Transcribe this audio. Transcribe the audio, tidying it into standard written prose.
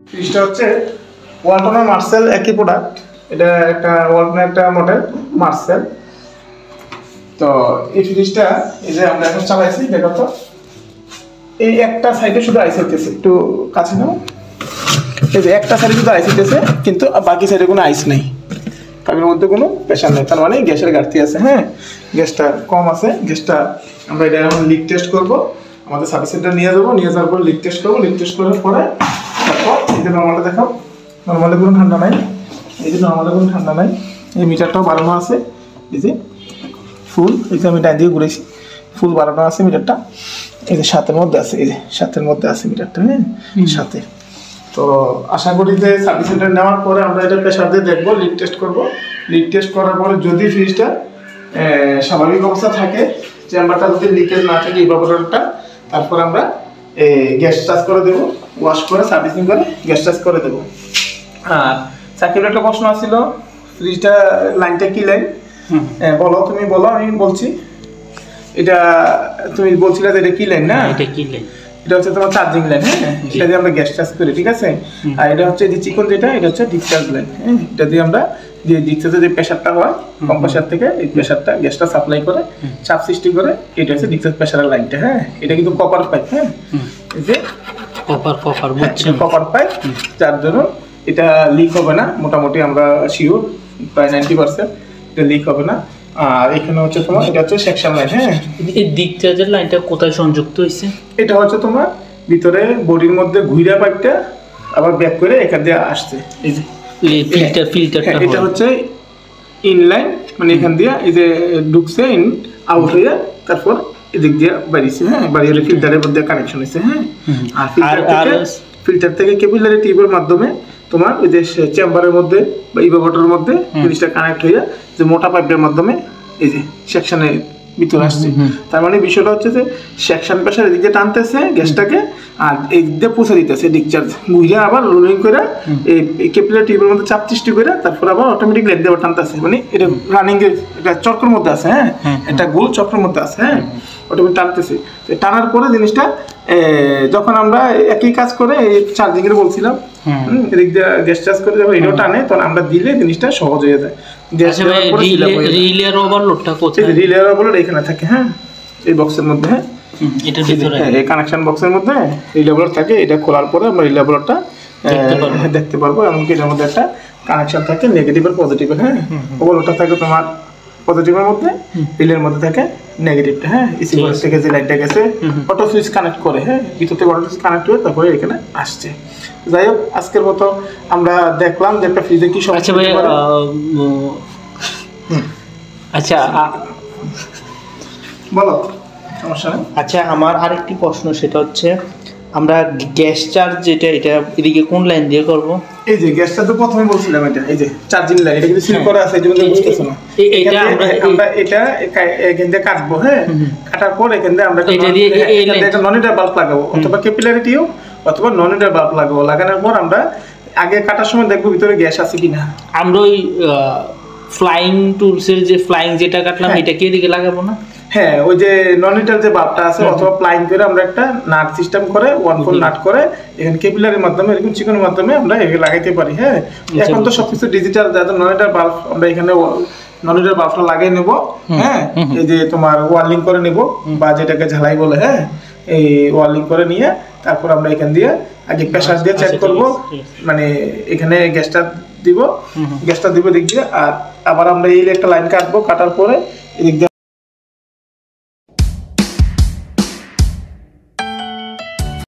ফ্রিজটা হচ্ছে ওয়ালটনের মার্সেল একই প্রোডাক্ট। এটা একটা ওয়ালটনের একটা মডেল মার্সেল। তো এই ফ্রিজটা এই যে আমরা এখন চালাইছি, দেখো তো এই একটা সাইডে শুধু আইস হইতেছে, একটু কাছে নাও। এই যে একটা সাইডে শুধু আইস হইতেছে, কিন্তু বাকি সাইডে কোনো আইস নেই, কারণের মধ্যে কোনো প্রেশার নেই, তার মানে গ্যাসের ঘাটতি আছে। হ্যাঁ, গ্যাসটা কম আছে। গ্যাসটা আমরা এটা এখন লিক টেস্ট করবো, আমাদের সার্ভিস সেন্টার নিয়ে যাবো, নিয়ে যাওয়ার পর লিক টেস্ট করবো। লিক টেস্ট করার পরে তারপর এই যে নর্মালটা দেখাও, নর্মালে কোনো ঠান্ডা নাই, এই যে নর্মালে কোনো ঠান্ডা নাই। এই মিটারটাও বাড়ানো আছে, এই যে ফুল, এই যে আমি ডান দিয়ে ঘুরেছি, ফুল বাড়ানো আছে মিটারটা। এই যে 7-এর মধ্যে আছে, এই যে 7-এর মধ্যে আছে মিটারটা। হ্যাঁ, 7-এ। তো আশা করি যে সার্ভিস সেন্টার নেওয়ার পরে আমরা এটা প্রেশার দিয়ে দেখবো, লিক টেস্ট করবো। লিক টেস্ট করার পরে যদি ফ্রিজটা স্বাভাবিক অবস্থা থাকে, চেম্বারটা যদি লিকেজ না থাকে ইভাপোরেটরটা, তারপর আমরা গ্যাস চার্জ করে দেবো, ওয়াশ করে সার্ভিসিং করে গ্যাস চার্জ করে দেবো। আর সাকিবের একটা প্রশ্ন আসছিল, ফ্রিজটা লাইনটা কি লাইন? বলো, তুমি বলো, আমি বলছি। এটা তুমি বলছিলে যে এটা কি লাইন না? এটা কি লাইন? এটা হচ্ছে তোমার চার্জিং লাইন। হ্যাঁ, এটা দিয়ে আমরা গ্যাস চার্জ করি, ঠিক আছে। আর এটা হচ্ছে যে চিকন যেটা, এটা হচ্ছে ডিসচার্জ লাইন। হ্যাঁ, এটা দিয়ে আমরা যে ডিসচার্জে যে প্রেসারটা হয় কম্প্রেসার থেকে, এই প্রেসারটা গ্যাসটা সাপ্লাই করে চাপ সৃষ্টি করে, এটা হচ্ছে ডিসচার্জ প্রেসারের লাইনটা। হ্যাঁ, এটা কিন্তু কপার পাইপ। হ্যাঁ, এই যে কপার বুঝছেন, কপার পাইপ, যার জন্য এটা লিক হবে না। মোটামুটি আমরা শিওর প্রায় 90% এটা লিক হবে না। আর এখানে হচ্ছে তোমার এটা হচ্ছে সেকশন লাইন। হ্যাঁ, এই ডিসচার্জের লাইনটা কোথায় সংযুক্ত হয়েছে? এটা হচ্ছে তোমার ভিতরে বডির মধ্যে ঘুরা পাইপটা আবার ব্যাক করে এখান দিয়ে আসছে। এই যে ফিল্টারটা এটা হচ্ছে ইনলাইন, মানে এখান দিয়ে এই যে ঢুকছে, ইন আউট হয়ে তারপর এদিক দিয়ে বাড়িছে। হ্যাঁ, বাড়িয়ে ফিল্টারের মধ্যে কানেকশন হয়েছে। হ্যাঁ, আর ফিল্টার থেকে ক্যাপিলারি টিউবের মাধ্যমে তোমার ওই যে চেম্বারের মধ্যে বা ইভাপোরেটরের মধ্যে জিনিসটা কানেক্ট হয়ে যে মোটা পাইপের মাধ্যমে এই যে সেকশনে ভিতরে আসছে। তার মানে বিষয়টা হচ্ছে যে সেকশন প্রেসার এদিক দিয়ে টানতেছে গ্যাসটাকে, আর এই দিক দিয়ে পৌঁছে দিতেছে ডিসচার্জ বুঝে, আবার রোলিং করে এই ক্যাপিলারি টিউবের মধ্যে চাপ সৃষ্টি করে তারপর আবার অটোমেটিক লাইট দিয়ে টানতেছে। মানে এটা রানিং এর এটা চক্রের মধ্যে আছে। হ্যাঁ, এটা গোল চক্রের মধ্যে আছে। হ্যাঁ, অটোমেটিক টানতেছে। টানার পরে জিনিসটা যখন আমরা একই কাজ করে এই চার্জিং এর বলছিলাম, এদিক দিয়ে গ্যাস চার্জ করে যখন এটাও টানে, তখন আমরা দিলে জিনিসটা সহজ হয়ে যায়। রিলের ওভারলোডটা কোথায়? রিলের ওভারলোড এখানে থাকে। হ্যাঁ, এই বক্সের মধ্যে। হ্যাঁ, এটার ভিতরে এই কানেকশন বক্সের মধ্যে রিলে ওভারলোড থাকে। এটা খোলার পরে আমরা রিলে ওভারলোডটা দেখতে পারবো। এমনকি এটার মধ্যে একটা কানেকশন থাকে নেগেটিভ আর পজিটিভের। হ্যাঁ, ওভারলোডটা থাকে তোমার পজিটিভের মধ্যে, রিলের মধ্যে থাকে নেগেটিভটা। হ্যাঁ, এসি বক্স থেকে যে লাইটটা গেছে অটো সুইচ কানেক্ট করে। হ্যাঁ, ভিতর থেকে অটো সুইচ কানেক্ট হয়ে তারপরে এখানে আসছে। যাই হোক, আজকের মতো আমরা দেখলাম যে একটা ফ্রিজে কি সমস্যা। আচ্ছা বলো, সমস্যা নেই। আচ্ছা, আমার আরেকটি প্রশ্ন, সেটা হচ্ছে আমরা গ্যাস চার্জ যেটা, এটা এদিকে কোন লাইন দিয়ে করব? এই যে গ্যাসটা তো প্রথমে বলছিলাম, এটা এই যে চার্জিং লাইন, এটা কিন্তু সিল করা আছে, এই জন্য বুঝতেছো না। এটা আমরা এটা এখান দিয়ে কাটবো। হ্যাঁ, কাটার পর এখান দিয়ে আমরা একটা ননিডার বাল্ব লাগাবো, অথবা ক্যাপিলারি টিউব অথবা ননিডার বাল্ব লাগাবো। লাগানোর পর আমরা আগে কাটার সময় দেখবো ভিতরে গ্যাস আছে কিনা। আমরা ওই ফ্লাইং টুলসের যে ফ্লাইং যেটা কাটলাম, এটা কি এদিকে লাগাবো না? হ্যাঁ, ওই যে ননিটাল যে বাল্বটা আছে অথবা প্লাইং করে আমরা একটা নাট সিস্টেম করে 1/4 নাট করে এখানে ক্যাপিলারির মাধ্যমে এরকম চিকনের মাধ্যমে আমরা এগুলো লাগাইতে পারি। হ্যাঁ, এখন তো সবকিছু ডিজিটাল, যাদের ননিটাল বাল্ব আমরা এখানে ননিটাল বাল্বটা লাগিয়ে নেব। হ্যাঁ, এই যে তোমার ওয়ার্লিং করে নেব, বা যেটাকে ঝালাই বলে। হ্যাঁ, এই ওয়ার্লিং করে নিয়ে তারপর আমরা এখান দিয়ে আগে প্রেসার দিয়ে চেক করব, মানে এখানে গ্যাসটা দিব দিক দিয়ে, আর আবার আমরা এই একটা লাইন কাটবো। কাটার পরে এদিক দিয়ে